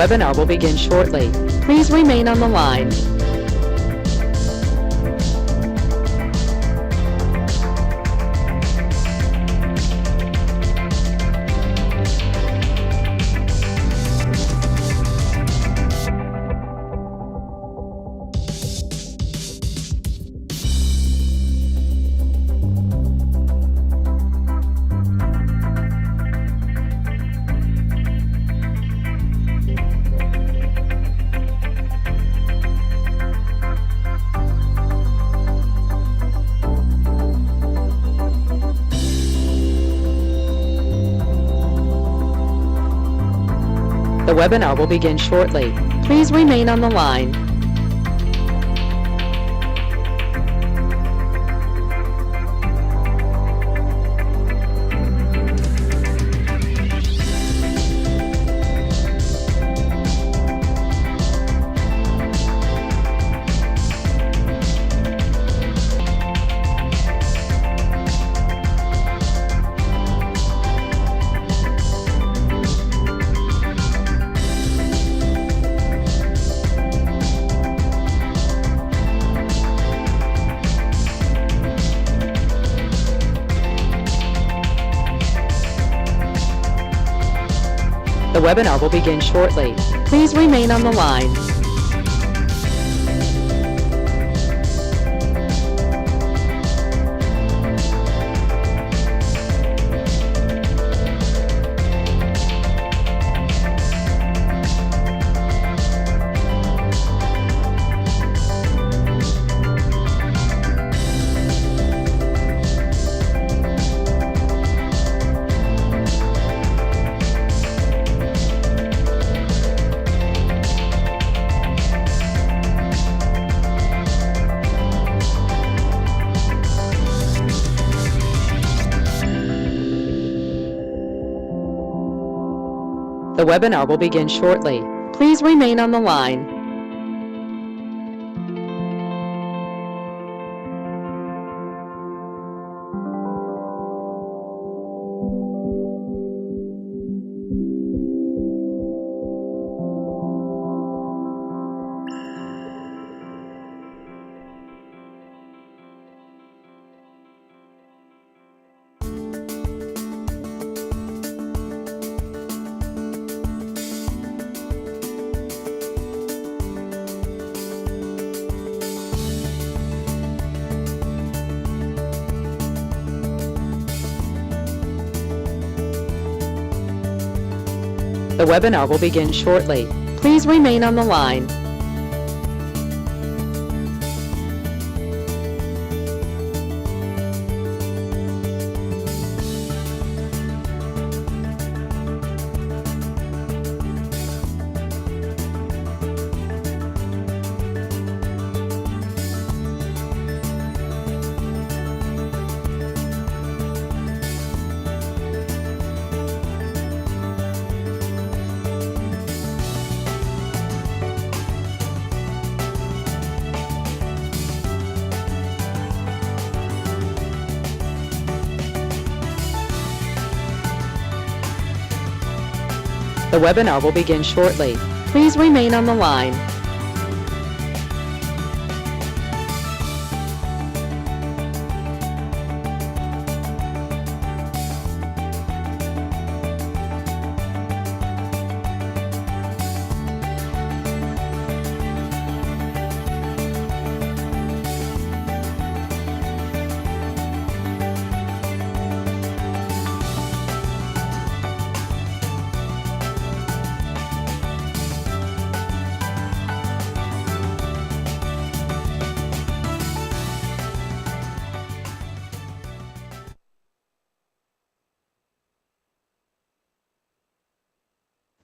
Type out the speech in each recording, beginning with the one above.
webinar will begin shortly. Please remain on the line. The webinar will begin shortly. Please remain on the line. The webinar will begin shortly. Please remain on the line. The webinar will begin shortly. Please remain on the line. The webinar will begin shortly. Please remain on the line. The webinar will begin shortly. Please remain on the line.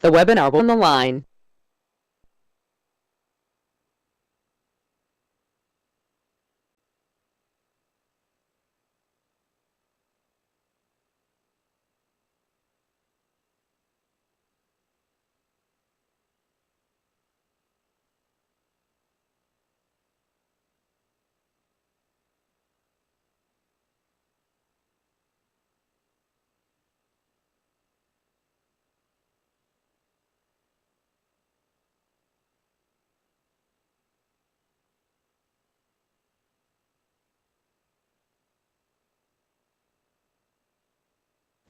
The webinar will on the line.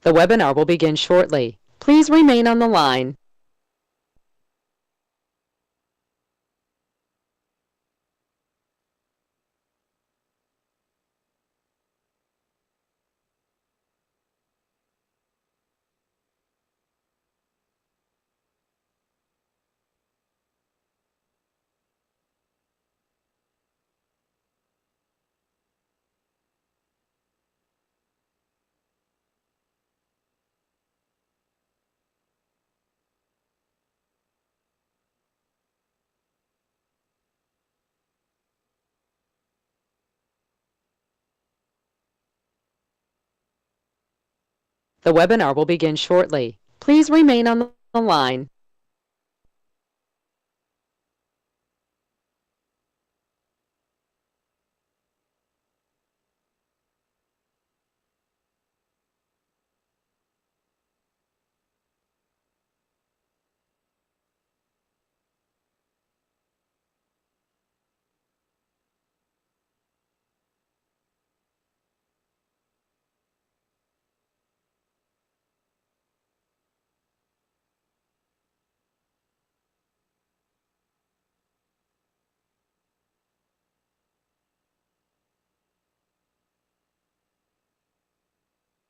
The webinar will begin shortly. Please remain on the line. The webinar will begin shortly. Please remain on the line.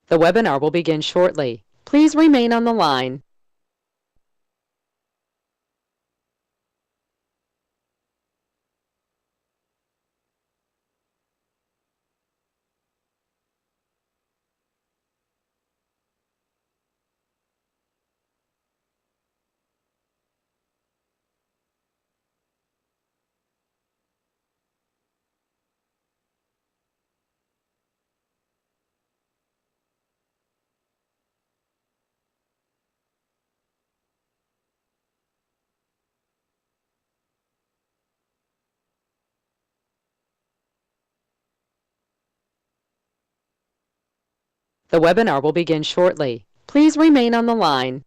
The webinar will begin shortly. Please remain on the line. The webinar will begin shortly. Please remain on the line.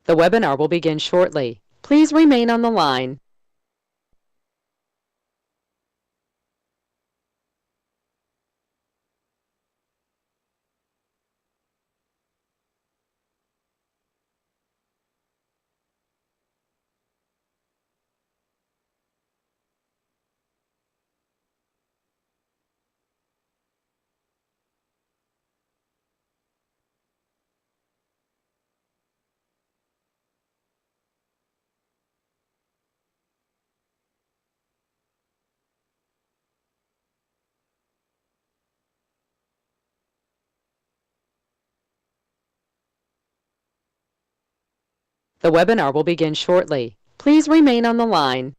The webinar will begin shortly. Please remain on the line. The webinar will begin shortly. Please remain on the line.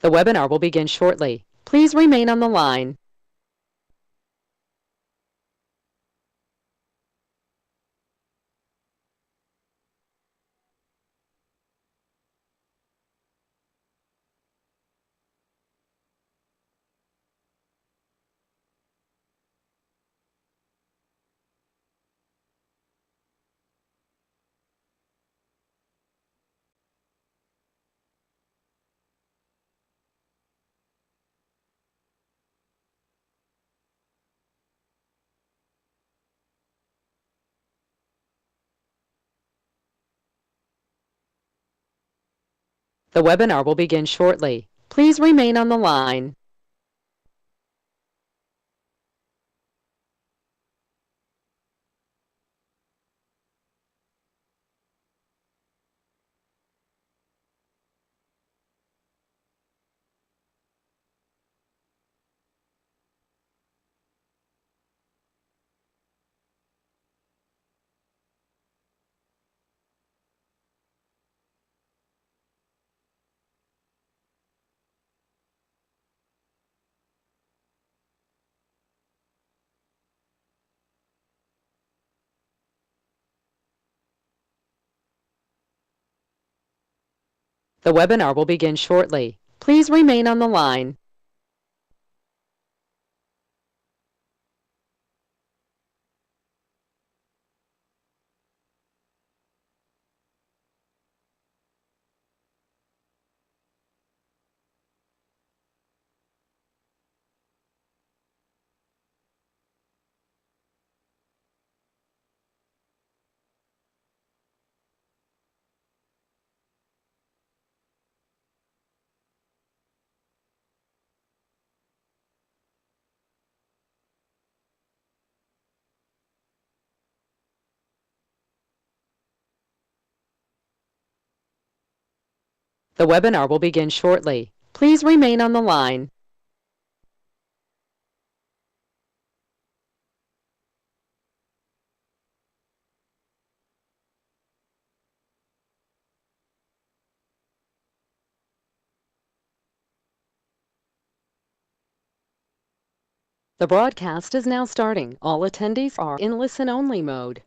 The webinar will begin shortly. Please remain on the line. The webinar will begin shortly. Please remain on the line. The webinar will begin shortly. Please remain on the line. The webinar will begin shortly. Please remain on the line. The broadcast is now starting. All attendees are in listen-only mode.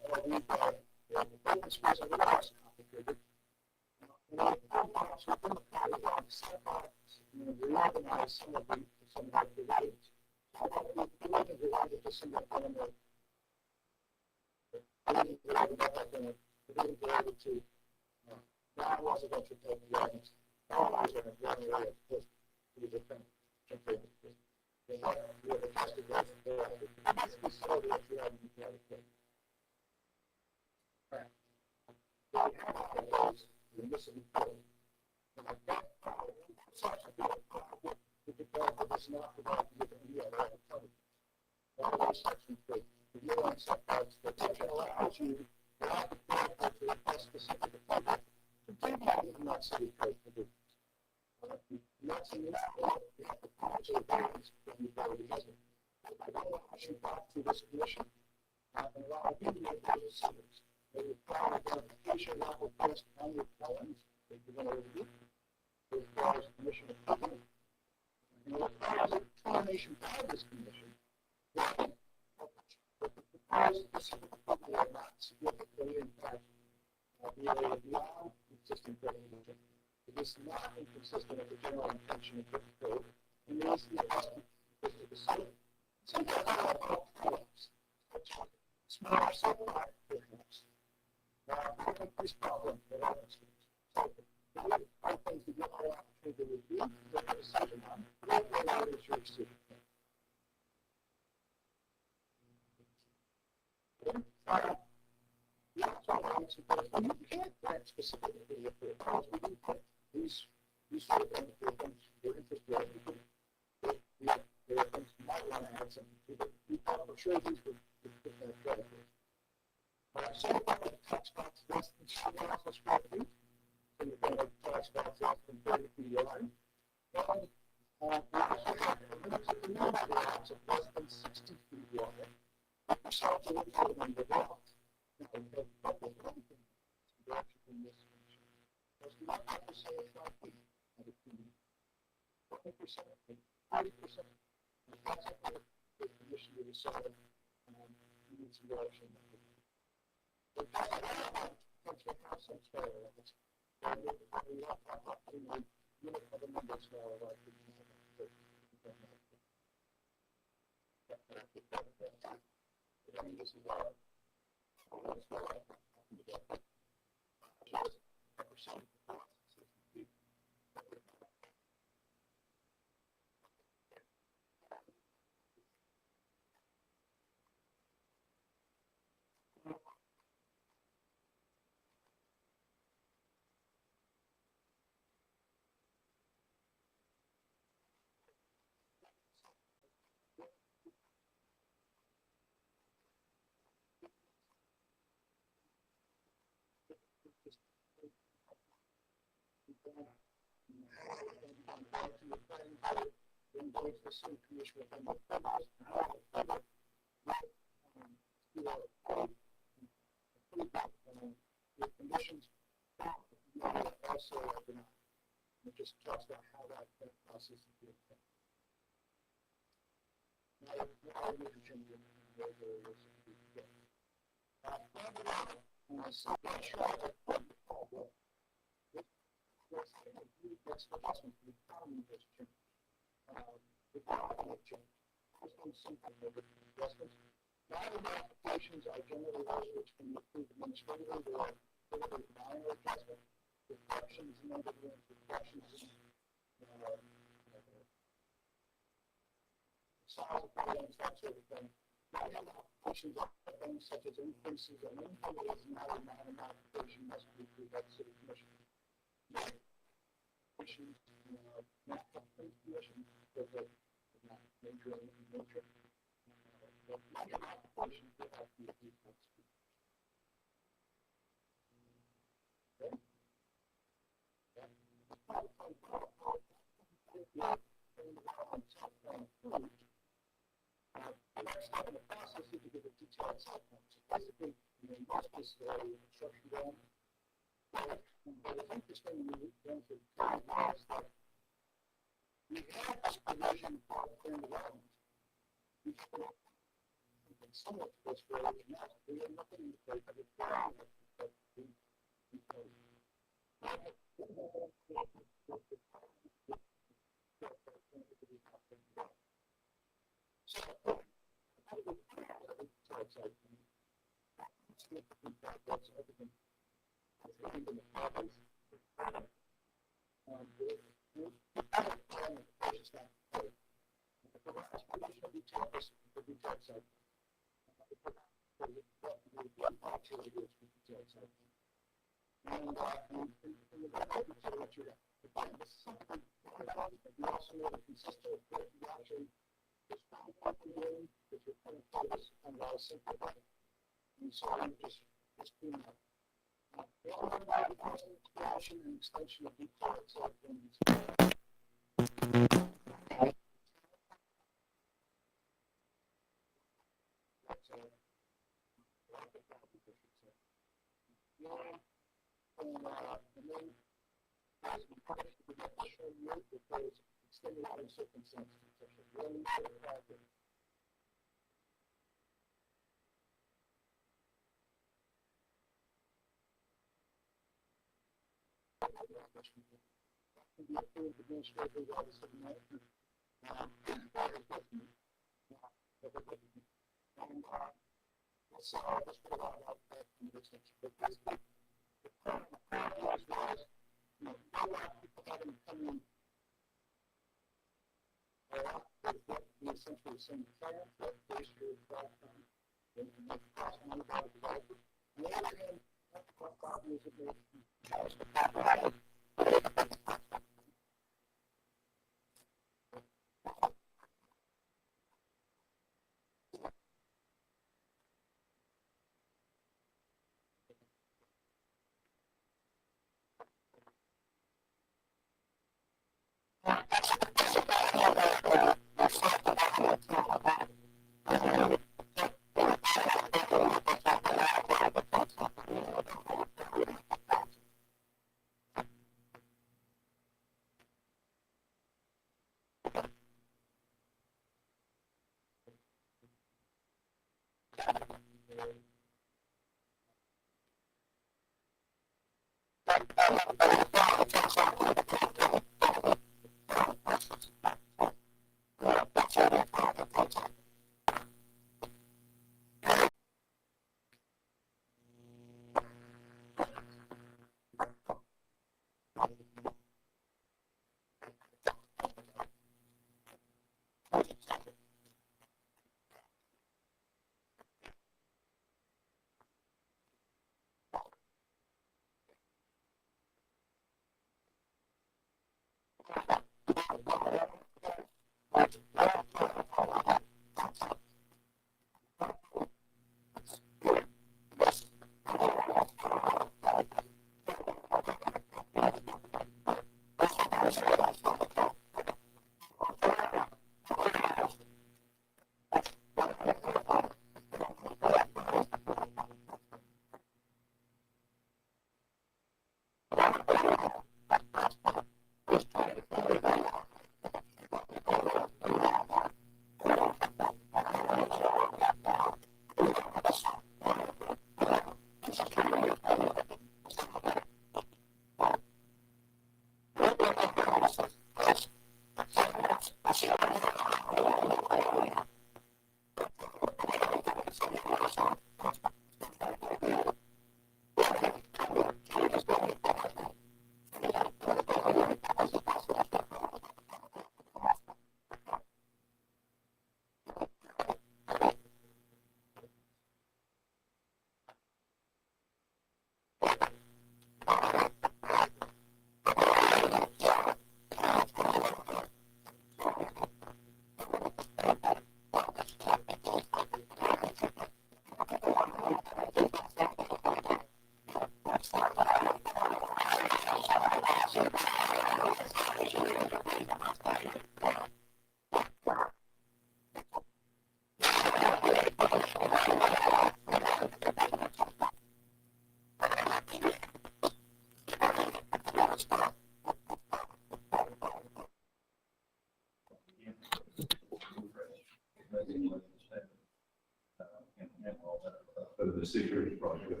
The security project.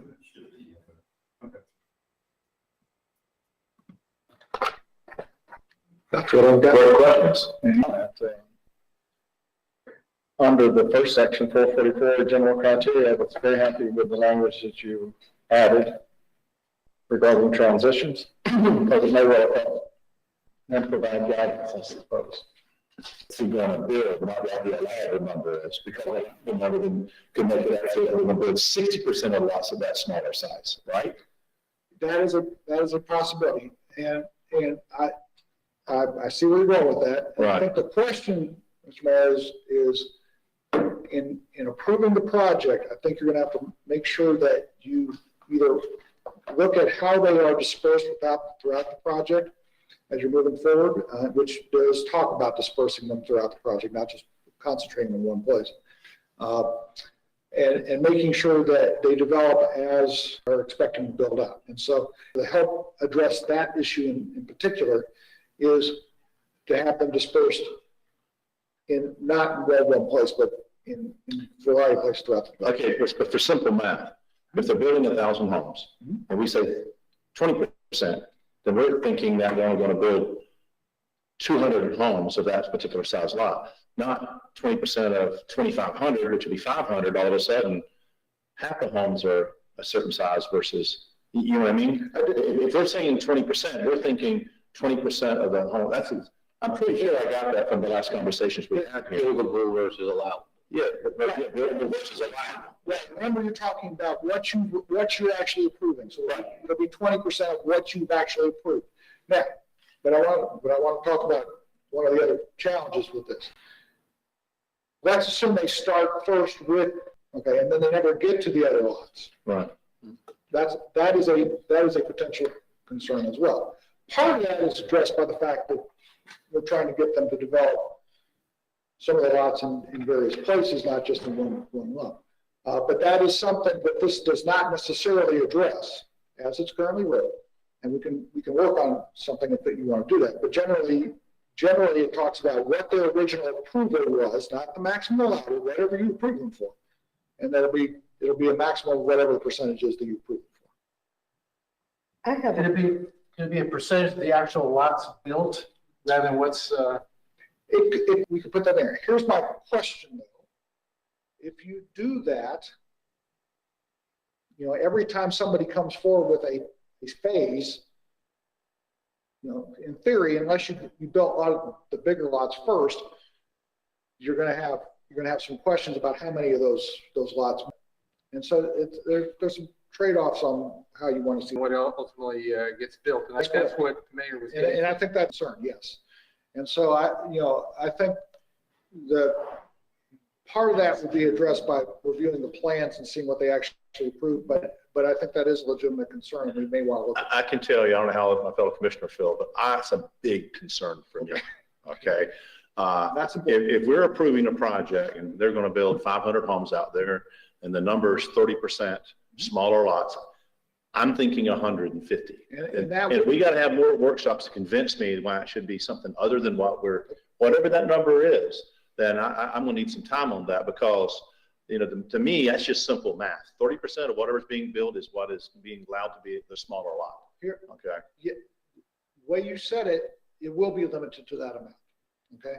Okay. That's what I've got for questions. Under the first section, 444, general criteria, I was very happy with the language that you added regarding transitions, because it may well help and provide guidance, I suppose. If you're going to build, not what the allowed number is, because the number can make it actually, we're going to build 60% of lots of that smaller size, right? That is a possibility, and I see where you're going with that. Right. I think the question, Mr. Mayor, is in approving the project, I think you're going to have to make sure that you either look at how they are dispersed throughout the project as you're moving forward, which does talk about dispersing them throughout the project, not just concentrating in one place. And making sure that they develop as are expecting to build out. And so to help address that issue in particular is to have them dispersed in not in one place, but in a variety of places throughout the project. Okay, but for simple math, if they're building 1,000 homes, and we say 20%, then we're thinking that we're only going to build 200 homes of that particular size lot, not 20% of 2,500, which would be 500. All of a sudden, half the homes are a certain size versus, you know what I mean? If we're saying 20%, we're thinking 20% of the home. I'm pretty sure I got that from the last conversations we had here. Buildable versus allowed. Yeah, buildable versus allowed. Right. Remember, you're talking about what you're actually approving. So it'll be 20% of what you've actually approved. Now, but I want to talk about one of the other challenges with this. Let's assume they start first with, okay, and then they never get to the other lots. Right. That is a potential concern as well. Part of that is addressed by the fact that we're trying to get them to develop some of the lots in various places, not just in one lot. But that is something that this does not necessarily address as it's currently written. And we can work on something if you want to do that. But generally it talks about what their original approval was, not the maximum allowed, whatever you approved them for. and it'll be a maximum of whatever the percentage is that you approve it for. I have, It'd be a percentage of the actual lots built rather than what's, We could put that in there. Here's my question though. If you do that, every time somebody comes forward with a phase, in theory, unless you built a lot of the bigger lots first, you're going to have some questions about how many of those lots. And so there's some trade-offs on how you want to see. what ultimately gets built. And I think that's what the mayor was getting. And I think that's concerned, yes. And so I think that part of that will be addressed by reviewing the plans and seeing what they actually approved. But I think that is a legitimate concern. We may want to look at. I can tell you, I don't know how my fellow commissioners feel, but that's a big concern for me. Okay. That's important. If we're approving a project and they're going to build 500 homes out there and the number is 30% smaller lots, I'm thinking 150. And we got to have more workshops to convince me why it should be something other than whatever that number is, then I'm going to need some time on that because, to me, that's just simple math. 30% of whatever's being built is what is being allowed to be the smaller lot. Here, okay. The way you said it, it will be limited to that amount. Okay.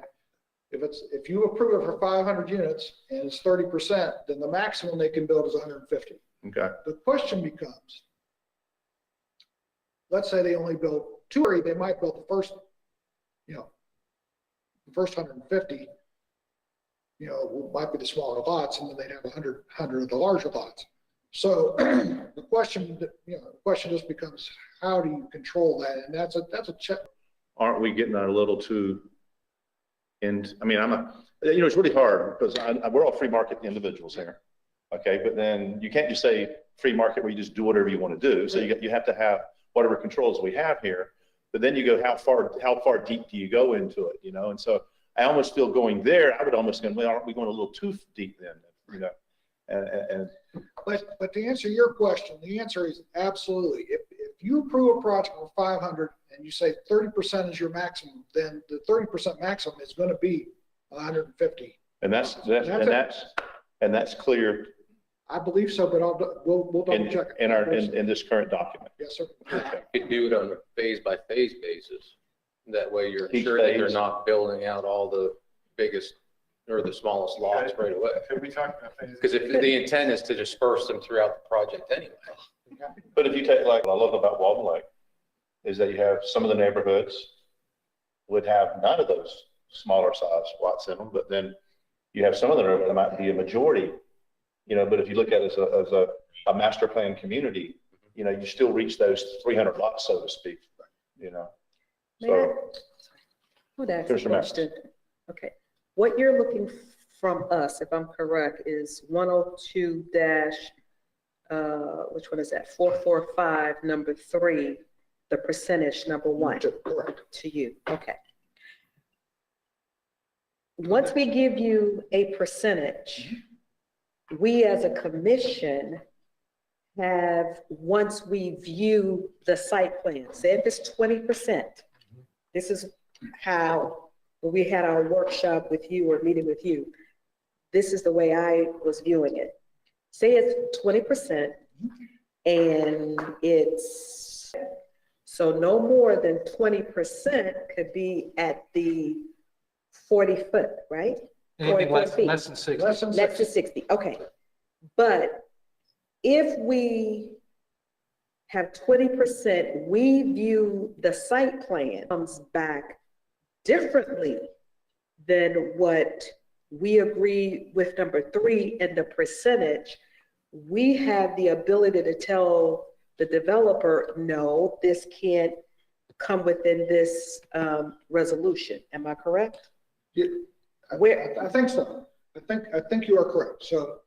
If you approve it for 500 units and it's 30%, then the maximum they can build is 150. Okay. The question becomes, let's say they only build 2, they might build the first 150, might be the smaller lots, and then they'd have 100 of the larger lots. So the question just becomes, how do you control that? And that's a check. Aren't we getting a little too? And I mean, it's really hard because we're all free market individuals here. Okay. But then you can't just say free market where you just do whatever you want to do. So you have to have whatever controls we have here, but then you go, how far deep do you go into it? And so I almost feel going there, I would almost go, well, aren't we going a little too deep then? But to answer your question, the answer is absolutely. If you approve a project for 500 and you say 30% is your maximum, then the 30% maximum is going to be 150. And that's clear. I believe so, but we'll double check it. In this current document. Yes, sir. Okay. You could do it on a phase by phase basis. That way you're Each sure that phase. they're not building out all the biggest or the smallest lots right away. Could we talk about phases? Because if the intent is to disperse them throughout the project anyway. But if you take, like, what I love about Walden Lake is that you have some of the neighborhoods would have none of those smaller size lots in them, but then you have some of them that might be a majority, but if you look at it as a master plan community, you still reach those 300 lots, so to speak, So, Would ask a Commissioner Mack. question. Okay, what you're looking from us, if I'm correct, is 102 dash, which one is that? 445, number 3, the percentage number 1 Correct. to you. Okay. Once we give you a percentage, we as a commission have, once we view the site plan, say if it's 20%, this is how, when we had our workshop with you or meeting with you, this is the way I was viewing it. Say it's 20% and it's, so no more than 20% could be at the 40 foot, right? Anything 40 feet. less than 60. Less than That's the 60, okay. But if we have 20%, we view the site plan comes back differently than what we agree with number 3 and the percentage. We have the ability to tell the developer, no, this can't come within this resolution. Am I correct? Yeah, I think so. I think you are correct. So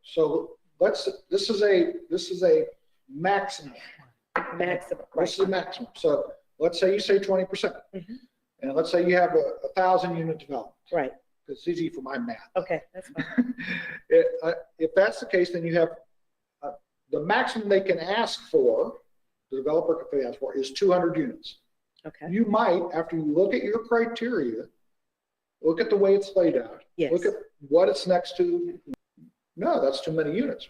this is a maximum. Maximum, This is a right? maximum. So let's say you say 20%. And let's say you have a 1,000 unit development. Right, It's easy for my math. okay, that's fine. If that's the case, then you have the maximum they can ask for, the developer can ask for, is 200 units. Okay, You might, after you look at your criteria, look at the way it's laid out, yes, look at what it's next to, No, that's too many units.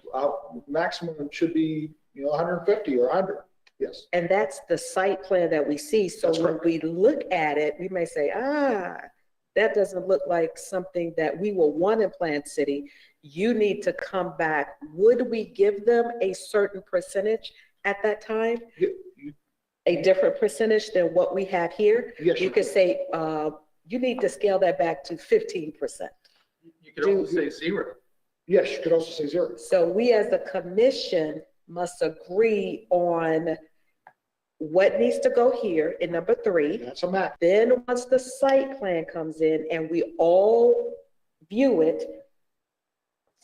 Maximum should be, 150 or 100. Yes. And that's the site plan that we see. So That's when correct. we look at it, we may say, that doesn't look like something that we will want in Plant City. You need to come back. Would we give them a certain percentage at that time? A different percentage than what we have here? Yes, You could say, you need to scale that back to 15%. You could also say zero. Yes, you could also say zero. So we as a commission must agree on what needs to go here in number 3. That's a max. Then once the site plan comes in and we all view it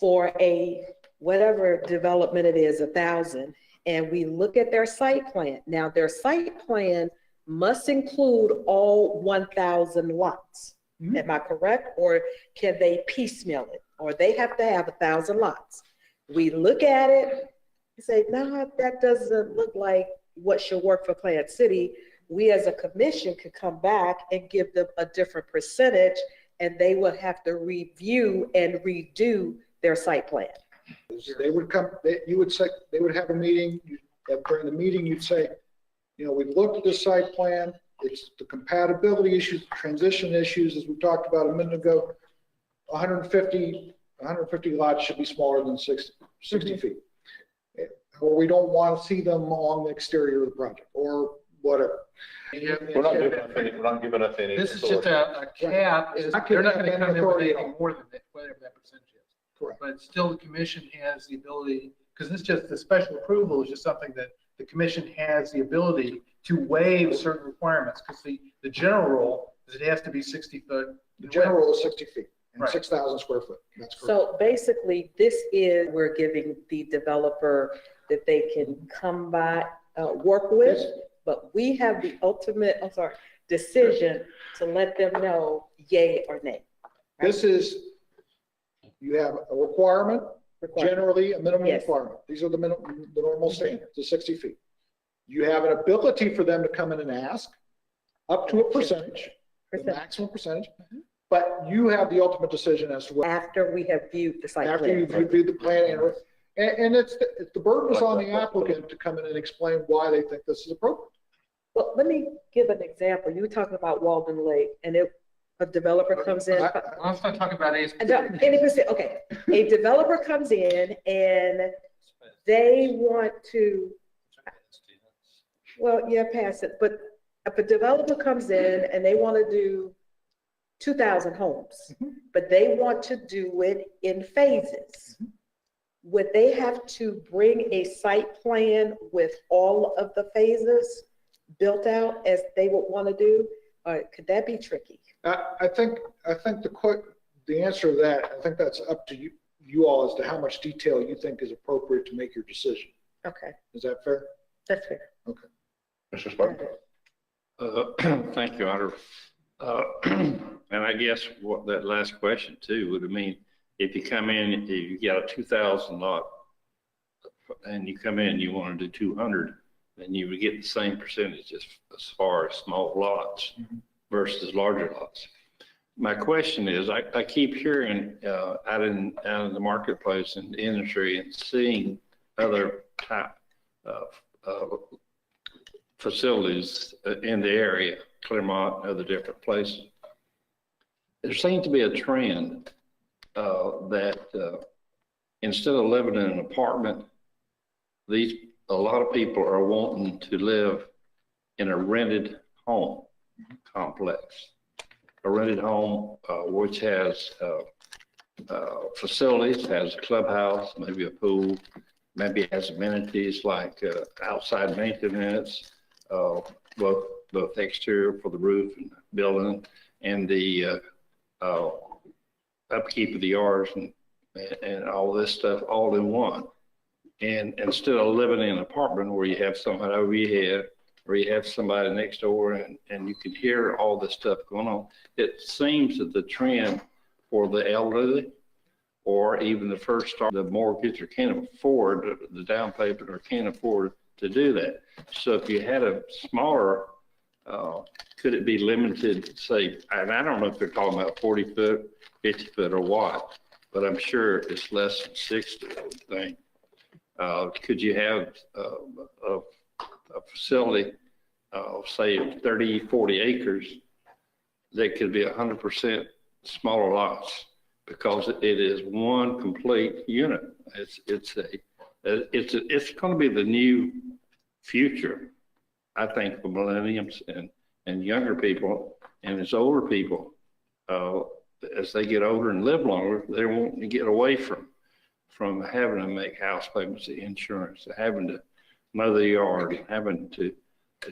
for a, whatever development it is, 1,000, and we look at their site plan. Now their site plan must include all 1,000 lots. Mhm. Am I correct? Or can they piecemeal it? Or they have to have 1,000 lots. We look at it and say, no, that doesn't look like what should work for Plant City. We as a commission could come back and give them a different percentage, and they would have to review and redo their site plan. They would come, you would say, they would have a meeting. During the meeting, you'd say, we've looked at the site plan. It's the compatibility issues, transition issues, as we talked about a minute ago. 150 lots should be smaller than 60 feet. Or we don't want to see them along the exterior of the project, or whatever. We're not giving up any. This is just a cap. They're not going to come in with anything more than that, whatever that percentage is. Correct. But still, the commission has the ability, because this just, the special approval is just something that the commission has the ability to waive certain requirements, because the general rule is it has to be 60 foot. The general rule is 60 feet and Right. 6,000 square foot. That's correct. So basically, we're giving the developer that they can come by, work with, but we have the ultimate, decision to let them know yay or nay. This is, you have a requirement, generally a minimum Yes. requirement. These are the normal standards, the 60 feet. You have an ability for them to come in and ask up to a percentage, the maximum percentage, but you have the ultimate decision as to what. After we have viewed the site After plan. you've reviewed the plan, and the burden is on the applicant to come in and explain why they think this is appropriate. Well, let me give an example. You were talking about Walden Lake, and a developer comes in. Let's not talk about ASP. Okay, a developer comes in and they want to, well, yeah, pass it, but if a developer comes in and they want to do 2,000 homes, but they want to do it in phases, would they have to bring a site plan with all of the phases built out as they would want to do? Or could that be tricky? I think the answer to that, I think that's up to you all as to how much detail you think is appropriate to make your decision. Okay, Is that fair? that's fair. Okay. Mr. Spark? Thank you, Otter. And I guess what that last question too would mean, if you come in, if you got a 2,000 lot and you come in and you want to do 200, then you would get the same percentage as far as small lots versus larger lots. My question is, I keep hearing out in the marketplace and the industry and seeing other type of facilities in the area, Claremont and other different places. There seems to be a trend that instead of living in an apartment, a lot of people are wanting to live in a rented home complex. A rented home which has facilities, has a clubhouse, maybe a pool, maybe has amenities like outside maintenance, both exterior for the roof and building, and the upkeep of the yards and all this stuff all in one. And instead of living in an apartment where you have somebody over your head, or you have somebody next door and you can hear all this stuff going on, it seems that the trend for the elderly or even the first start, the mortgage or can't afford the down payment or can't afford to do that. So if you had a smaller, could it be limited, say, and I don't know if they're talking about 40 foot, 50 foot or what, but I'm sure it's less than 60, I would think. Could you have a facility, say 30, 40 acres that could be 100% smaller lots because it is one complete unit. It's going to be the new future, I think, for millennials and younger people, and as older people, as they get older and live longer, they want to get away from having to make house payments, insurance, having to mow the yard, having to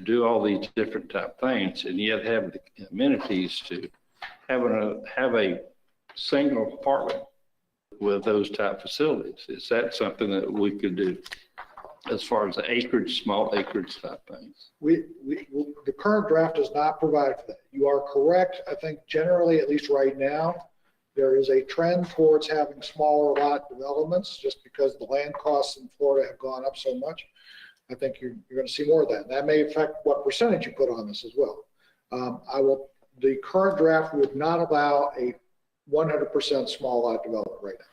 do all these different type things, and yet have the amenities to have a single apartment with those type facilities. Is that something that we could do as far as the acreage, small acreage type things? The current draft does not provide for that. You are correct. I think generally, at least right now, there is a trend towards having smaller lot developments just because the land costs in Florida have gone up so much. I think you're going to see more of that. That may affect what percentage you put on this as well. The current draft would not allow a 100% small lot development right now.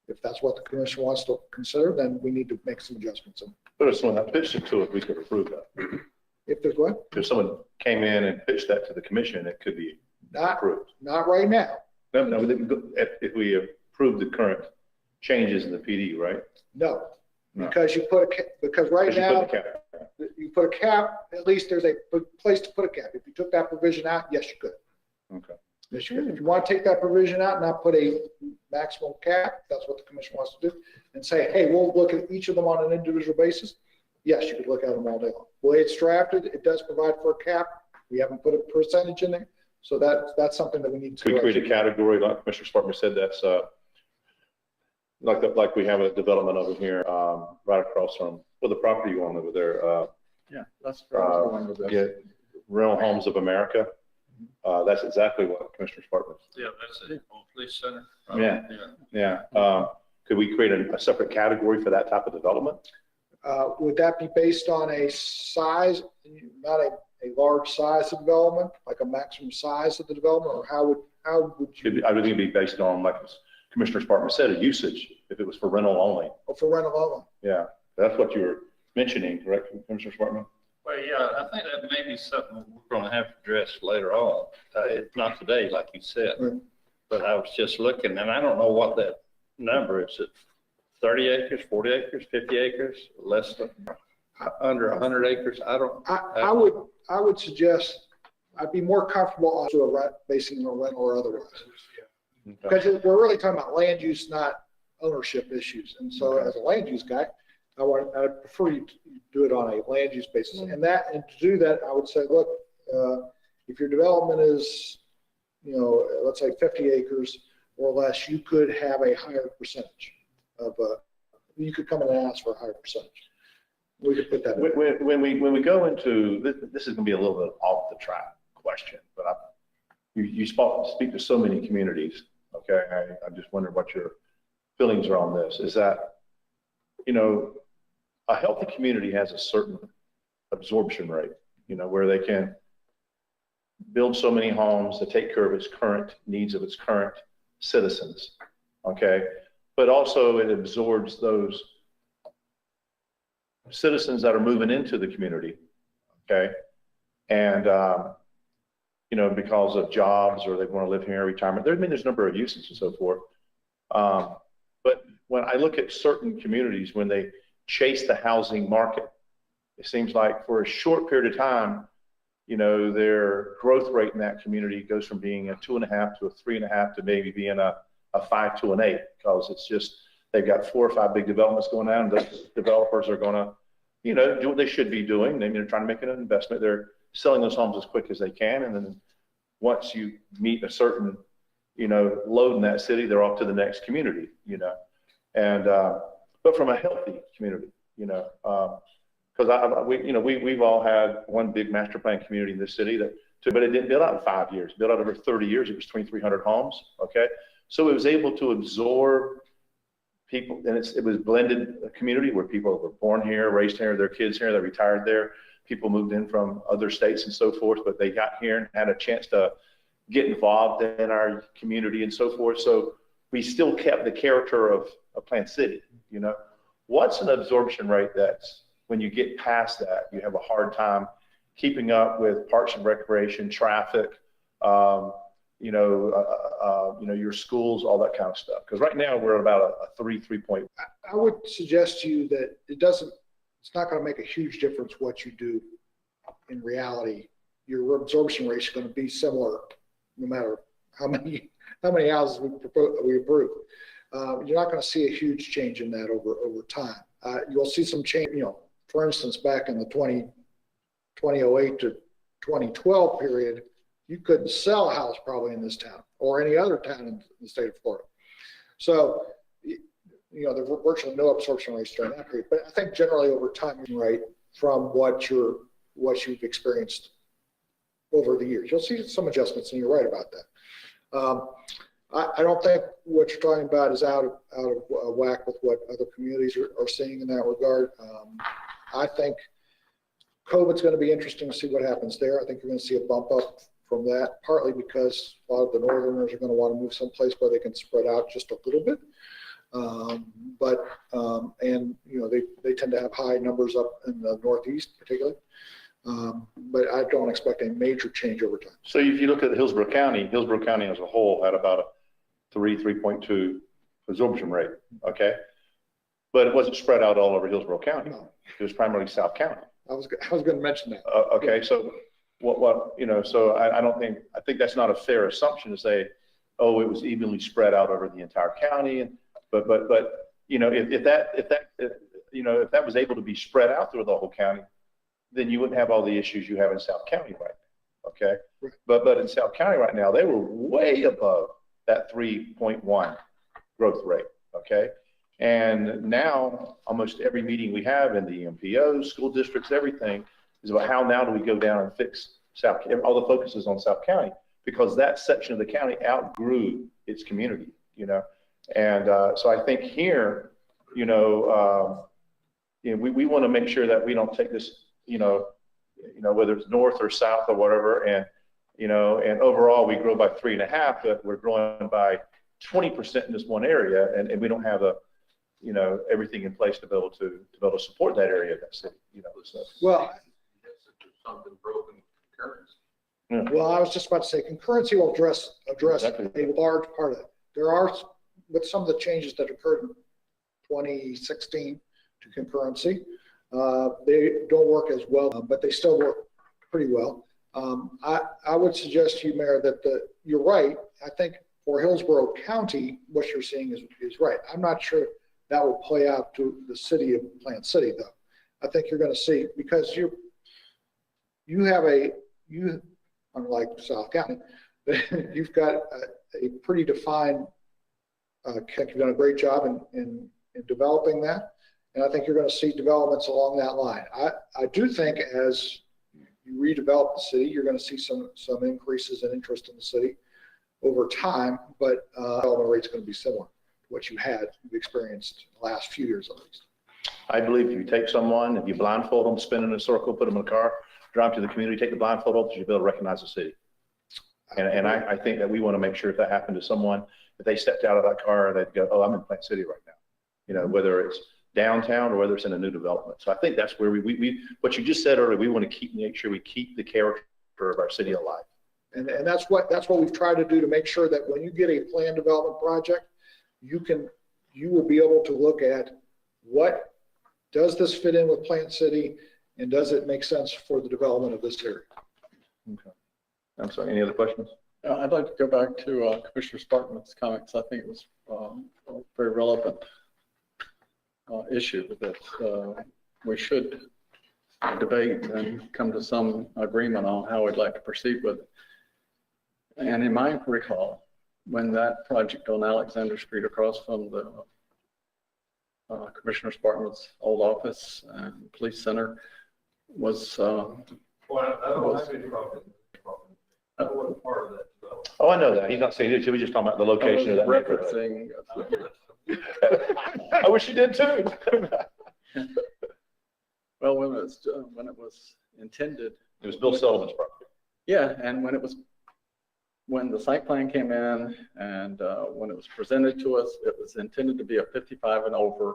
If that's what the commission wants to consider, then we need to make some adjustments. But if someone pitched it to it, we could approve that. If there's what? If someone came in and pitched that to the commission, it could be approved. Not right now. No, if we approve the current changes in the PD, right? No, No. because because right now, Because you put the cap. you put a cap, at least there's a place to put a cap. If you took that provision out, yes, you could. Okay. Yes, you could. If you want to take that provision out and not put a maximum cap, that's what the commission wants to do, and say, hey, we'll look at each of them on an individual basis. Yes, you could look at them all day long. The way it's drafted, it does provide for a cap. We haven't put a percentage in there. So that's something that we need to. Could we create a category, like Commissioner Sparkman said, that's like we have a development over here, right across from, the property you own over there. Yeah, that's where I was going with this. Yeah, Rental Homes of America. That's exactly what Commissioner Sparkman. Yeah, that's it. On Police Center. Yeah. Could we create a separate category for that type of development? Would that be based on a size, not a large size of development, like a maximum size of the development, or how would you? I would think it'd be based on, like Commissioner Sparkman said, a usage, if it was for rental only. Or for rental only? Yeah, that's what you were mentioning, correct, Commissioner Sparkman? Well, yeah, I think that may be something we're going to have to address later on. It's not today, like you said, Right. But I was just looking, and I don't know what that number is. It 30 acres, 40 acres, 50 acres, less than, under 100 acres? I would suggest, I'd be more comfortable on basing on rental or otherwise. Okay. Because we're really talking about land use, not ownership issues. And so as a land use guy, I'd prefer you to do it on a land use basis. And to do that, I would say, look, if your development is, let's say 50 acres or less, you could have a higher percentage of, you could come in and ask for a higher percentage. We could put that in. When we go into, this is going to be a little bit off the track question, but you speak to so many communities, okay? I just wonder what your feelings are on this. Is that, a healthy community has a certain absorption rate, where they can build so many homes to take care of its current needs of its current citizens, okay? But also it absorbs those citizens that are moving into the community, okay? And, because of jobs or they want to live here, retirement, there's a number of uses and so forth. But when I look at certain communities, when they chase the housing market, it seems like for a short period of time, their growth rate in that community goes from being a 2.5 to a 3.5 to maybe being a 5 to an 8, because it's just, they've got 4 or 5 big developments going on. And those developers are going to, do what they should be doing. They're trying to make an investment. They're selling those homes as quick as they can. And then once you meet a certain, load in that city, they're off to the next community, and, but from a healthy community, because we've all had one big master plan community in this city but it didn't build out in 5 years, built out over 30 years. It was 2,300 homes. Okay. So it was able to absorb people, and it was blended community where people were born here, raised here, their kids here, they retired there. People moved in from other states and so forth, but they got here and had a chance to get involved in our community and so forth. So we still kept the character of Plant City, you know? What's an absorption rate that's, when you get past that, you have a hard time keeping up with Parks and Recreation, traffic, your schools, all that kind of stuff? Because right now we're at about a 3.. I would suggest to you that it's not going to make a huge difference what you do in reality. Your absorption rate is going to be similar no matter how many houses we approve. You're not going to see a huge change in that over time. You'll see some change, for instance, back in the 2008 to 2012 period, you couldn't sell a house probably in this town or any other town in the state of Florida. So, there were virtually no absorption rates during that period. But I think generally over time, right, from what you've experienced over the years, you'll see some adjustments, and you're right about that. I don't think what you're talking about is out of whack with what other communities are seeing in that regard. I think COVID's going to be interesting to see what happens there. I think you're going to see a bump up from that, partly because a lot of the northerners are going to want to move someplace where they can spread out just a little bit. They tend to have high numbers up in the Northeast particularly. But I don't expect a major change over time. So if you look at Hillsborough County as a whole had about a 3.2 absorption rate, okay? But it wasn't spread out all over Hillsborough County. No. It was primarily South County. I was going to mention that. Okay, so so I think that's not a fair assumption to say, oh, it was evenly spread out over the entire county. But if that was able to be spread out through the whole county, then you wouldn't have all the issues you have in South County right now, okay? Right. But in South County right now, they were way above that 3.1 growth rate, okay? And now almost every meeting we have in the MPOs, school districts, everything is about how now do we go down and fix South, all the focus is on South County because that section of the county outgrew its community, And so I think here, we want to make sure that we don't take this, whether it's north or south or whatever, and overall we grow by 3.5, but we're growing by 20% in this one area, and we don't have everything in place to be able to support that area of that city, So. Well, Something broken concurrence. Yeah. well, I was just about to say concurrency will address Exactly. a large part of it. There are, with some of the changes that occurred in 2016 to concurrency, they don't work as well, but they still work pretty well. I would suggest to you, Mayor, that you're right. I think for Hillsborough County, what you're seeing is right. I'm not sure that will play out to the city of Plant City, though. I think you're going to see, because unlike South County, you've got a pretty defined, you've done a great job in developing that. And I think you're going to see developments along that line. I do think as you redevelop the city, you're going to see some increases in interest in the city over time, but development rate's going to be similar to what you've experienced the last few years at least. I believe if you take someone, if you blindfold them, spin in a circle, put them in a car, drive to the community, take the blindfold off, you'll be able to recognize the city. And I think that we want to make sure if that happened to someone, if they stepped out of that car, they'd go, oh, I'm in Plant City right now. Whether it's downtown or whether it's in a new development. So I think that's where we what you just said earlier, we want to make sure we keep the character of our city alive. And that's what we've tried to do to make sure that when you get a planned development project, you will be able to look at what does this fit in with Plant City and does it make sense for the development of this area? Okay. I'm sorry, any other questions? I'd like to go back to Commissioner Sparkman's comments. I think it was a very relevant issue that we should debate and come to some agreement on how we'd like to proceed with it. And in my recall, when that project on Alexander Street across from the Commissioner Sparkman's old office and police center was Well, I don't have any problem. I wasn't part of that development. Oh, I know that. He's not saying it. We're just talking about the location of that neighborhood. I wish you did too. Well, when it was intended. It was Bill Sullivan's property. Yeah, and when it was when the site plan came in and when it was presented to us, it was intended to be a 55 and over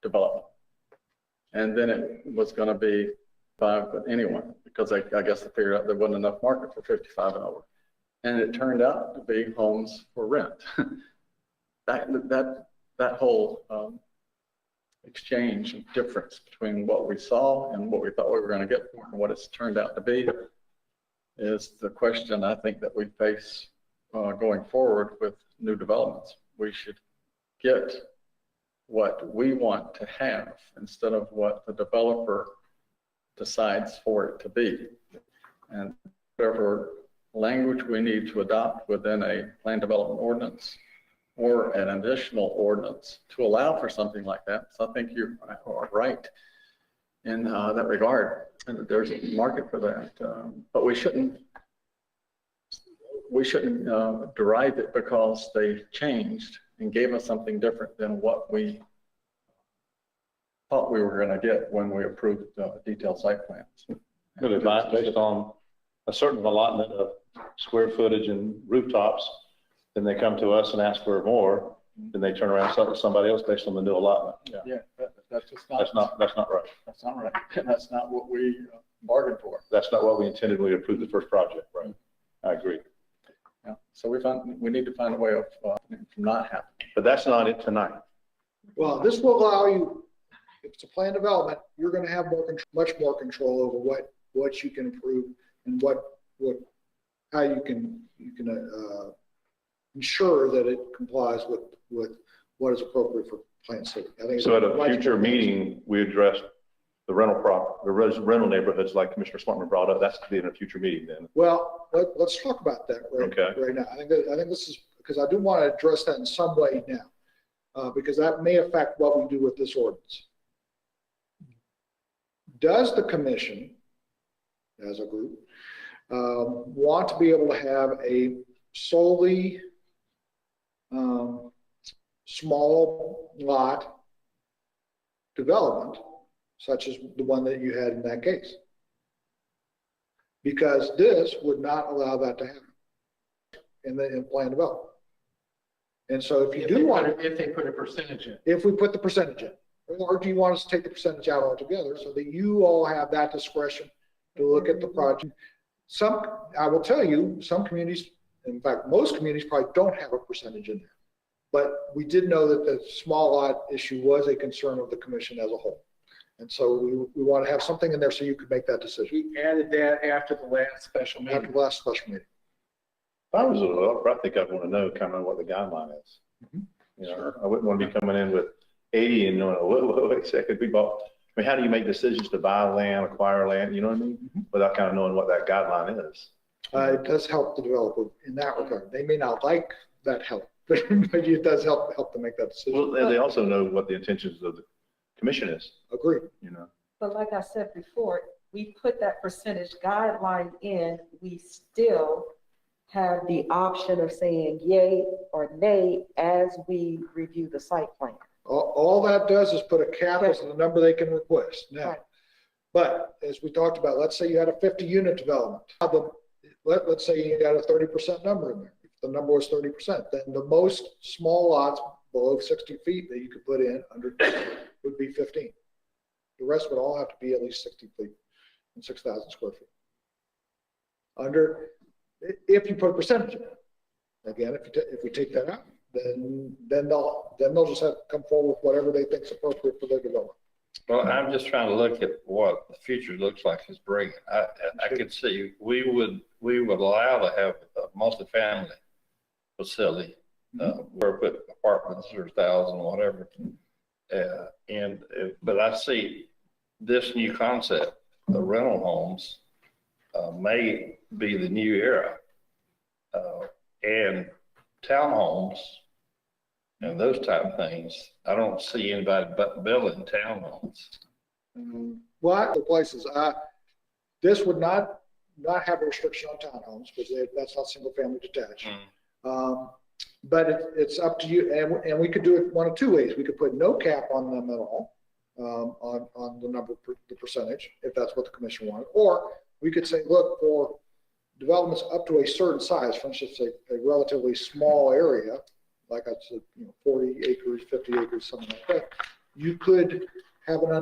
development. And then it was going to be 5 for anyone, because I guess they figured out there wasn't enough market for 55 and over. And it turned out to be homes for rent. that whole exchange and difference between what we saw and what we thought we were going to get for and what it's turned out to be is the question I think that we face going forward with new developments. We should get what we want to have instead of what the developer decides for it to be. And whatever language we need to adopt within a land development ordinance or an additional ordinance to allow for something like that. So I think you are right in that regard, and that there's a market for that. But we shouldn't derive it because they changed and gave us something different than what we thought we were going to get when we approved detailed site plans. Good advice based on a certain allotment of square footage and rooftops. Then they come to us and ask for more, then they turn around and sell it to somebody else based on the new allotment. Yeah, that's just not. That's not right. That's not right. That's not what we bargained for. That's not what we intended when we approved the first project, right? I agree. Yeah. So we need to find a way of not happening. But that's not it tonight. Well, this will allow you, if it's a plan development, you're going to have much more control over what you can approve and how you can ensure that it complies with what is appropriate for Plant City. I think so. At a future meeting, we address the rental neighborhoods like Commissioner Smartman brought up. That's to be in a future meeting then. Well, let's talk about that right now. I think this is because I do want to address that in some way now, because that may affect what we do with this ordinance. Does the commission, as a group, want to be able to have a solely small lot development, such as the one that you had in that case? Because this would not allow that to happen in plan development. And so if you do want to, if they put a percentage in, if we put the percentage in, or do you want us to take the percentage out altogether so that you all have that discretion to look at the project? I will tell you, some communities, in fact, most communities probably don't have a percentage in there. But we did know that the small lot issue was a concern of the commission as a whole. And so we want to have something in there so you could make that decision. we added that after the last special After meeting. the last special meeting. If I was a developer, I think I'd want to know kind of what the guideline is. You know, I wouldn't want to be coming in with 80 and knowing, wait a second, we bought. I mean, how do you make decisions to buy land, acquire land, you know what I mean? Without kind of knowing what that guideline is. It does help the developer in that regard. They may not like that help, but it does help them make that decision. Well, they also know what the intentions of the commission is, Agreed. you know? But like I said before, we put that percentage guideline in, we still have the option of saying yay or nay as we review the site plan. All that does is put a cap as the number they can request now. Right. But as we talked about, let's say you had a 50-unit development. Let's say you got a 30% number in there. If the number was 30%, then the most small lots below 60 feet that you could put in under would be 15. The rest would all have to be at least 60 feet and 6,000 square feet. If you put a percentage in it. Again, if we take that out, then they'll just have to come forward with whatever they think is appropriate for their development. Well, I'm just trying to look at what the future looks like is bringing. I could see we would allow to have a multifamily facility, where we put apartments or 1,000, whatever. But I see this new concept, the rental homes, may be the new era, and townhomes and those type of things. I don't see anybody but building townhomes. Well, the places, this would not have a restriction on townhomes because that's not single family detached. But it's up to you, and we could do it one of two ways. We could put no cap on them at all, on the number, the percentage, if that's what the commission wanted, or we could say, look, for developments up to a certain size, for instance, a relatively small area, like I said, 40 acres, 50 acres, something like that, you could have you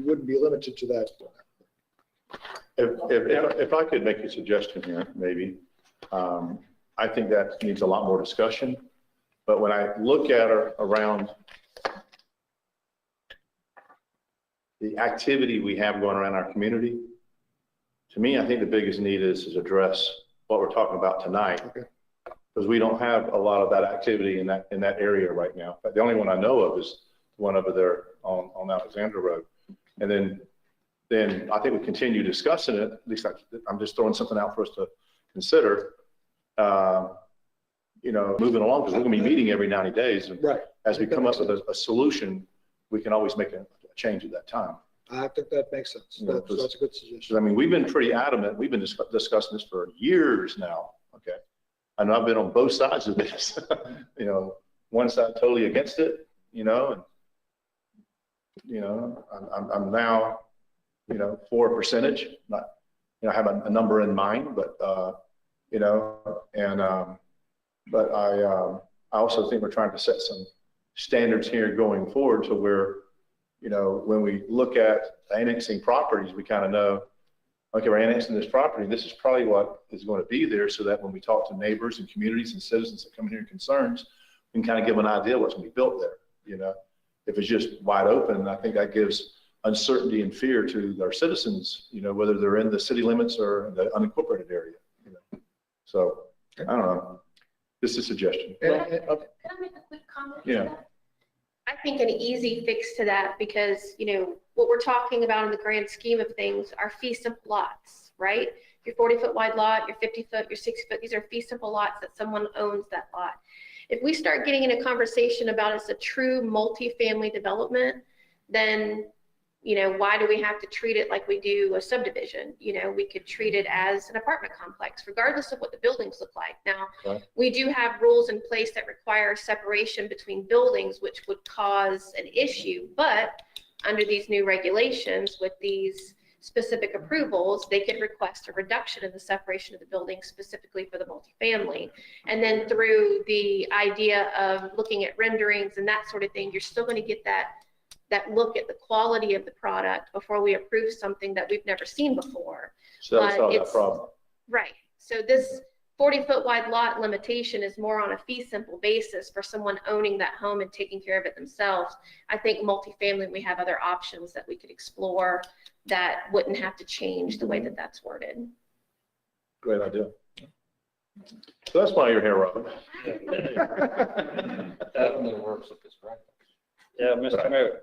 wouldn't be limited to that. If I could make a suggestion here, maybe, I think that needs a lot more discussion. But when I look at around the activity we have going around our community, to me, I think the biggest need is address what we're talking about tonight. Okay. Because we don't have a lot of that activity in that area right now. But the only one I know of is the one over there on Alexander Road. And then I think we continue discussing it. At least I'm just throwing something out for us to consider. Moving along, because we're going to be meeting every 90 days. And Right. as we come up with a solution, we can always make a change at that time. I think that makes sense. That's a good suggestion. I mean, we've been pretty adamant. We've been discussing this for years now. Okay. And I've been on both sides of this, one side totally against it, and, I'm now, for a percentage, not, I have a number in mind, but, but I also think we're trying to set some standards here going forward to where, when we look at annexing properties, we kind of know, okay, we're annexing this property. This is probably what is going to be there, so that when we talk to neighbors and communities and citizens that come in here and concerns, we can kind of give an idea what's going to be built there. If it's just wide open, I think that gives uncertainty and fear to our citizens, whether they're in the city limits or the unincorporated area. So I don't know. This is a suggestion. Can I make a quick comment? Yeah. I think an easy fix to that, because, what we're talking about in the grand scheme of things are fee simple lots, right? Your 40-foot wide lot, your 50-foot, your 60-foot, these are fee simple lots that someone owns that lot. If we start getting in a conversation about it's a true multifamily development, then, why do we have to treat it like we do a subdivision? We could treat it as an apartment complex, regardless of what the buildings look like. Now, right. We do have rules in place that require separation between buildings, which would cause an issue. But under these new regulations, with these specific approvals, they could request a reduction in the separation of the building specifically for the multifamily. And then through the idea of looking at renderings and that sort of thing, you're still going to get that look at the quality of the product before we approve something that we've never seen before. So that's not that problem. Right. So this 40-foot wide lot limitation is more on a fee simple basis for someone owning that home and taking care of it themselves. I think multifamily, we have other options that we could explore that wouldn't have to change the way that that's worded. Great idea. So that's why you're here, Robin. Yeah, Mr. Mayor.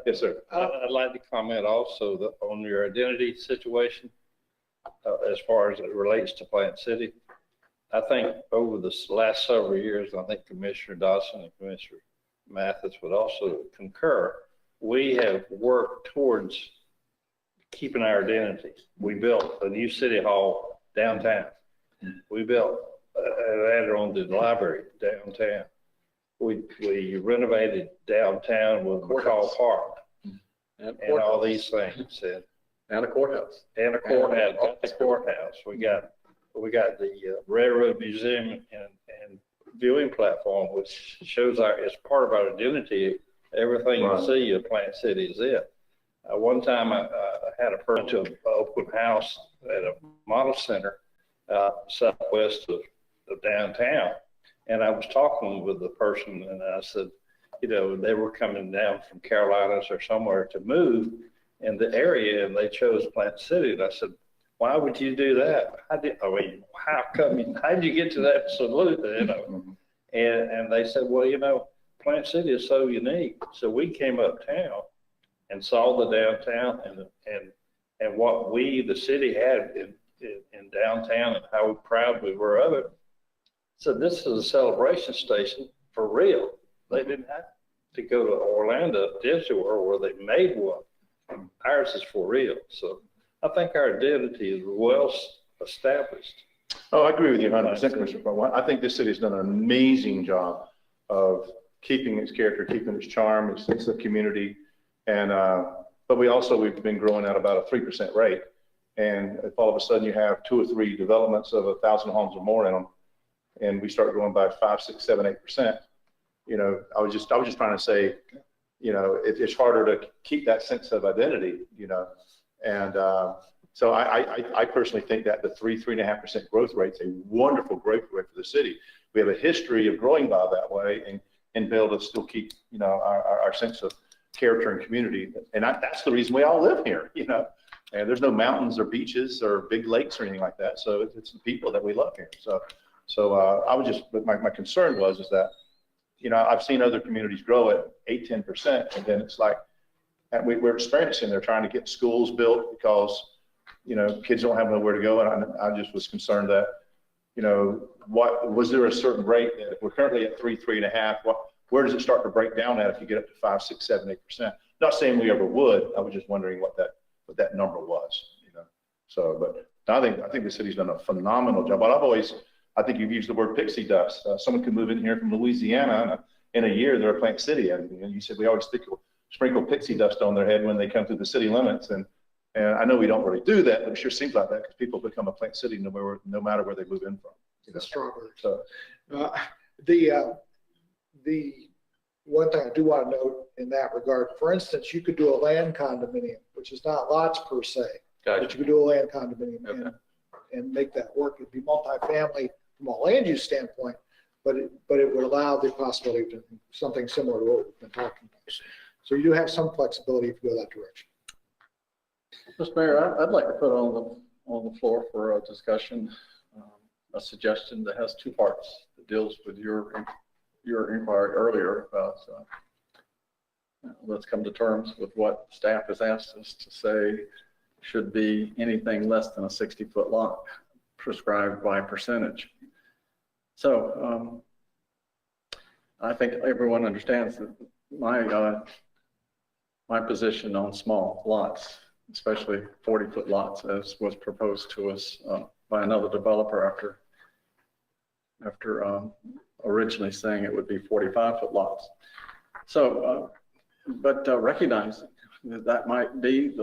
Yes, sir. I'd like to comment also on your identity situation as far as it relates to Plant City. I think over the last several years, I think Commissioner Dawson and Commissioner Mathis would also concur, we have worked towards keeping our identity. We built a new city hall downtown. We built added on to the library downtown. We renovated downtown with McCall Park and all these things. And a courthouse. And a courthouse, got the courthouse. We got the Railroad Museum and viewing platform, which shows it's part of our identity. Everything you see at Plant City is it. One time I had a person to an open house at a model center southwest of downtown. And I was talking with the person and I said, they were coming down from Carolinas or somewhere to move in the area and they chose Plant City. And I said, why would you do that? How did you get to that solution? And they said, well, Plant City is so unique. So we came uptown and saw the downtown and what the city had in downtown and how proud we were of it. So this is a celebration station for real. They didn't have to go to Orlando, Disney World, where they made one. Ours is for real. So I think our identity is well established. Oh, I agree with you 100%, Commissioner Brown. I think this city has done an amazing job of keeping its character, keeping its charm, its a community. And, but we've been growing at about a 3% rate. And if all of a sudden you have 2 or 3 developments of 1,000 homes or more in them, and we start growing by 5, 6, 7, 8%, you know, I was just trying to say, you know, it's harder to keep that sense of identity, you know, and so I personally think that the 3.5% growth rate is a wonderful growth rate for the city. We have a history of growing by that way and be able to still keep, you know, our sense of character and community. And that's the reason we all live here, you know, and there's no mountains or beaches or big lakes or anything like that. So it's the people that we love here. So I was just, but my concern is that, you know, I've seen other communities grow at 8, 10%, and then it's like, and we're experiencing, they're trying to get schools built because, you know, kids don't have nowhere to go. And I just was concerned that, you know, what, was there a certain rate that if we're currently at 3, 3.5, where does it start to break down at if you get up to 5, 6, 7, 8%? Not saying we ever would. I was just wondering what that number was, you know. So, but I think the city's done a phenomenal job. But I think you've used the word pixie dust. Someone could move in here from Louisiana and in a year they're a Plant City. And you said we always sprinkle pixie dust on their head when they come through the city limits. And I know we don't really do that, but it sure seems like that because people become a Plant City no matter where they move in from. You know? Strawberry. So the one thing I do want to note in that regard, for instance, you could do a land condominium, which is not lots per se, but you could do a land condominium and make that work. It'd be multifamily from a land use standpoint, but it would allow the possibility of something similar to what we've been talking about. So you do have some flexibility if you go that direction. Mr. Mayor, I'd like to put on the floor for a discussion, a suggestion that has 2 parts that deals with your inquiry earlier about let's come to terms with what staff has asked us to say should be anything less than a 60-foot lot prescribed by percentage. So I think everyone understands that my position on small lots, especially 40-foot lots, as was proposed to us by another developer after originally saying it would be 45-foot lots. So, but recognizing that might be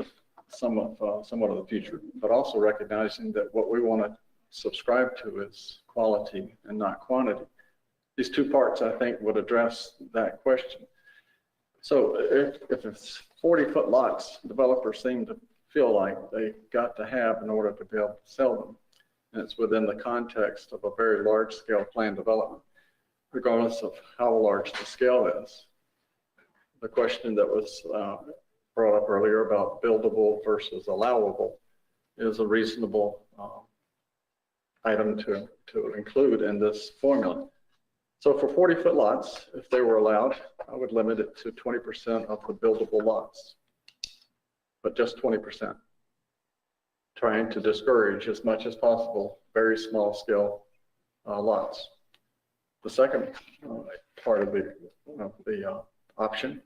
somewhat of the future, but also recognizing that what we want to subscribe to is quality and not quantity. These 2 parts, I think, would address that question. So if it's 40-foot lots, developers seem to feel like they've got to have in order to be able to sell them. And it's within the context of a very large-scale planned development, regardless of how large the scale is. The question that was brought up earlier about buildable versus allowable is a reasonable item to include in this formula. So for 40-foot lots, if they were allowed, I would limit it to 20% of the buildable lots, but just 20%, trying to discourage as much as possible very small scale lots. The second part of the option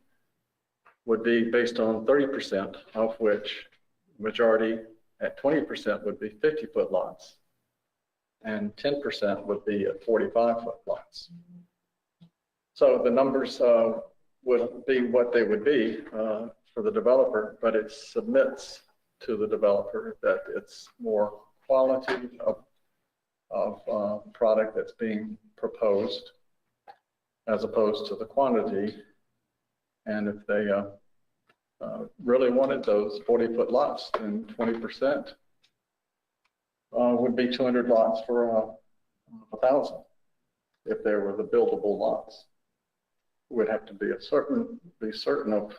would be based on 30%, of which majority at 20% would be 50-foot lots, and 10% would be at 45-foot lots. So the numbers would be what they would be for the developer, but it submits to the developer that it's more quality of product that's being proposed as opposed to the quantity. And if they really wanted those 40-foot lots, then 20% would be 200 lots for 1,000. If there were the buildable lots, would have to be certain of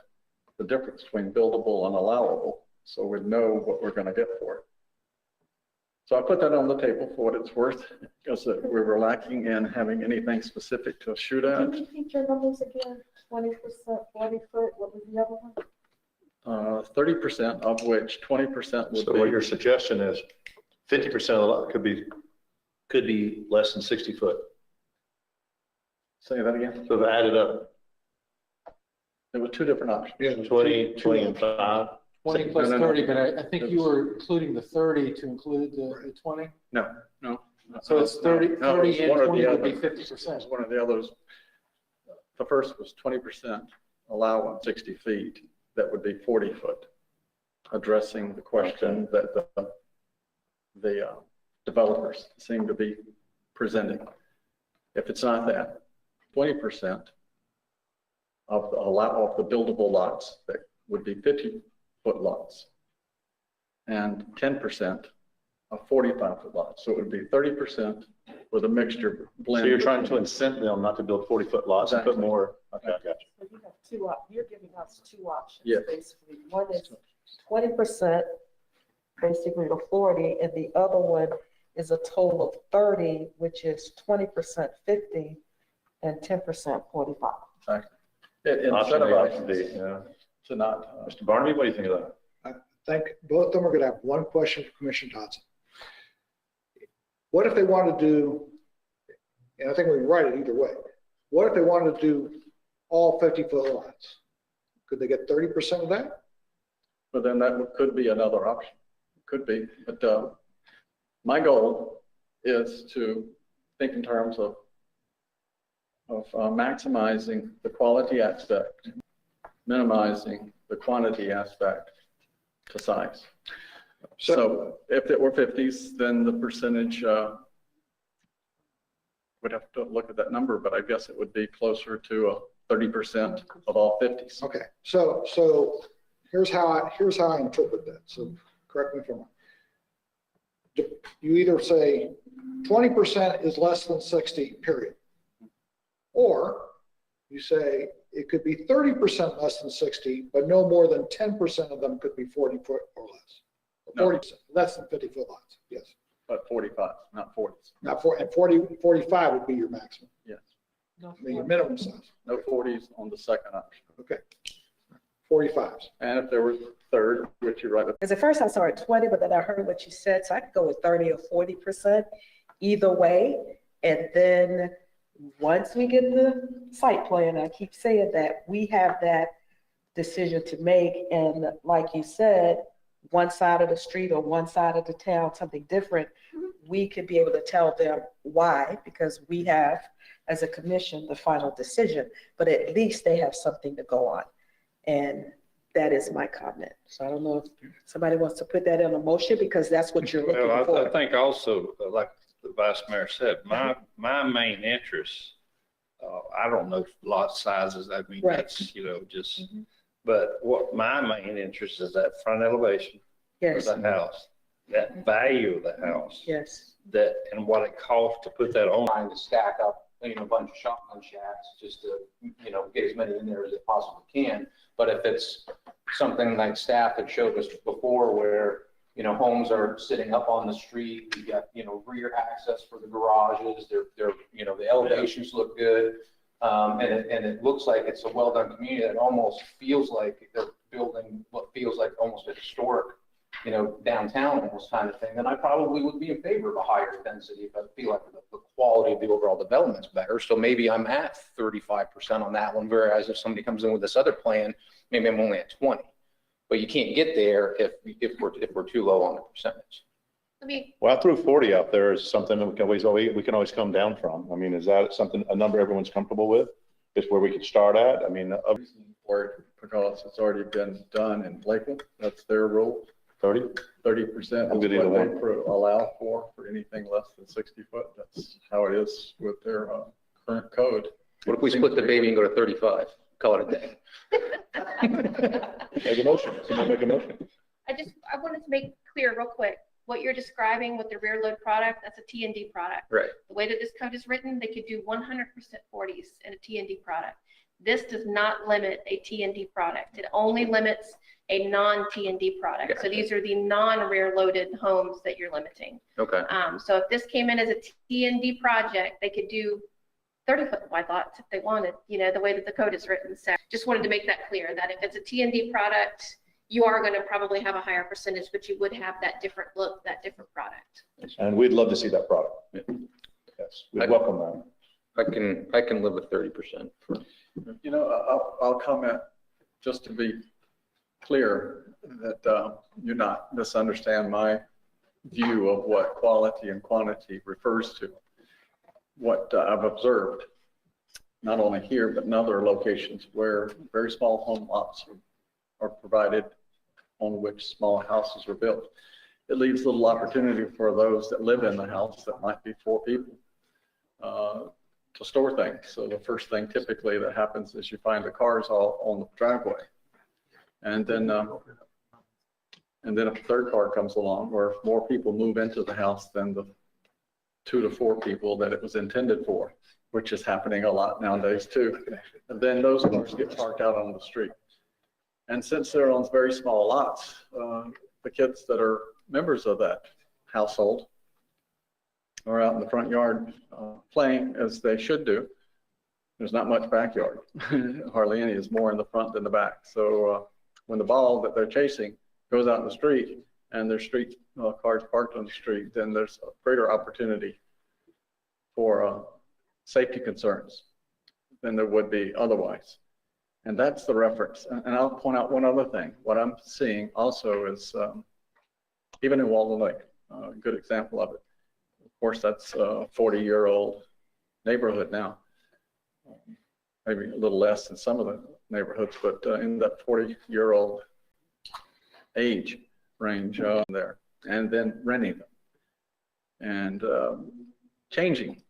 the difference between buildable and allowable, so we'd know what we're going to get for it. So I put that on the table for what it's worth, because we were lacking in having anything specific to shoot at. Can you repeat your numbers again? 20%, 40 foot, what was the other one? 30%, of which 20% would so be. what your suggestion is 50% of the lot could be less than 60 foot. Say that again. So if I added up, There were 2 different options. Yeah, 20 and 5. 20 plus No, no, no. 30, but I think you were including the 30 to include the 20. No. So it's 30 No, and it's one or 20 the would be other. 50%. It's one of the others. The first was 20% allowance 60 feet. That would be 40 foot, addressing the question that the the developers seem to be presenting. If it's not that, 20% of the buildable lots that would be 50-foot lots, and 10% of 45-foot lots. So it would be 30% with a mixture blend. So you're trying to incent them not to build 40-foot lots and put more, okay, I got you. So you have two, you're giving us two options, Yes. basically. One is 20%, basically to 40, and the other one is a total of 30, which is 20% 50 and 10% 45. Exactly. It Option A, option B, incentivizes yeah. to not, Mr. Barnaby, what do you think of that? I think both of them are going to have one question for Commissioner Dodson. What if they want to do, and I think we can write it either way, what if they wanted to do all 50-foot lots? Could they get 30% of that? but then could be another option. Could be, but my goal is to think in terms of maximizing the quality aspect, minimizing the quantity aspect to size. So if it were 50s, then the percentage, would have to look at that number, but I guess it would be closer to 30% of all 50s. Okay, so here's how I interpret that. So correct me if I'm wrong. You either say 20% is less than 60, period. Or you say it could be 30% less than 60, but no more than 10% of them could be 40 foot or less. 40%, less than 50-foot lots, yes. But 45, not 40s. Not 40, and 45 would be your maximum, Yes. I mean, your minimum size. No 40s on the second option. Okay. 45s. And if there were third, which you're right. Because at first I saw it 20, but then I heard what you said, so I could go with 30 or 40% either way. And then once we get the site plan, I keep saying that, we have that decision to make. And like you said, one side of the street or one side of the town, something different, we could be able to tell them why, because we have, as a commission, the final decision, but at least they have something to go on. And that is my comment. So I don't know if somebody wants to put that in a motion, because that's what you're looking Well, for. I think also, like the vice mayor said, my main interest, I don't know lot sizes. I mean, Right. that's, just, but what my main interest is that front elevation Yes, of the house, that value of the house, yes. that, and what it costs to put that on. Trying to stack up, a bunch of shotgun shacks just to, get as many in there as it possibly can. But if it's something like staff had showed us before where, homes are sitting up on the street, you got, rear access for the garages, they're, the elevations look good. And it looks like it's a well-done community that almost feels like they're building what feels like almost a historic, downtown almost kind of thing, then I probably would be in favor of a higher density if I feel like the quality of the overall development's better. So maybe I'm at 35% on that one, whereas if somebody comes in with this other plan, maybe I'm only at 20. But you can't get there if we're too low on the percentage. Well, I threw 40 out there as something that we can always come down from. I mean, is that something, a number everyone's comfortable with? Is where we could start at? I mean, For it, because it's already been done in Lakeland. That's their rule. 30% is I'm what good they either way. allow for anything less than 60 foot. That's how it is with their current code. What if we split the baby and go to 35? Call it a day. Make a motion. Someone make a motion. I wanted to make clear real quick, what you're describing with the rear load product, that's a T&D product. Right. The way that this code is written, they could do 100% 40s in a T&D product. This does not limit a T&D product. It only limits a non-T&D product. Gotcha. So these are the non-rear loaded homes that you're limiting. Okay. So if this came in as a T&D project, they could do 30-foot wide lots if they wanted, the way that the code is written. So just wanted to make that clear, that if it's a T&D product, you are going to probably have a higher percentage, but you would have that different look, that different product. And we'd love to see that product. Yes, we welcome that. I can live with 30%. I'll comment just to be clear that you not misunderstand my view of what quality and quantity refers to. What I've observed, not only here, but in other locations where very small home lots are provided on which small houses are built, it leaves little opportunity for those that live in the house, that might be 4 people, to store things. So the first thing typically that happens is you find the cars all on the driveway. And then if a third car comes along, or if more people move into the house than the 2 to 4 people that it was intended for, which is happening a lot nowadays too, and then those cars get parked out on the street. And since they're on very small lots, the kids that are members of that household are out in the front yard playing as they should do. There's not much backyard, hardly any. It's more in the front than the back. So when the ball that they're chasing goes out in the street and there's street cars parked on the street, then there's a greater opportunity for safety concerns than there would be otherwise. And that's the reference. And I'll point out one other thing. What I'm seeing also is, even in Walden Lake, a good example of it. Of course, that's a 40-year-old neighborhood now. Maybe a little less in some of the neighborhoods, but in that 40-year-old age range there, and then renting them and changing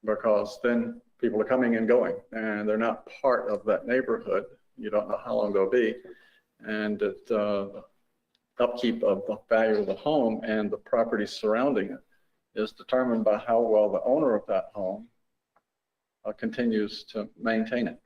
because then people are coming and going and they're not part of that neighborhood. You don't know how long they'll be, and the upkeep of the value of the home and the property surrounding it is determined by how well the owner of that home continues to maintain it.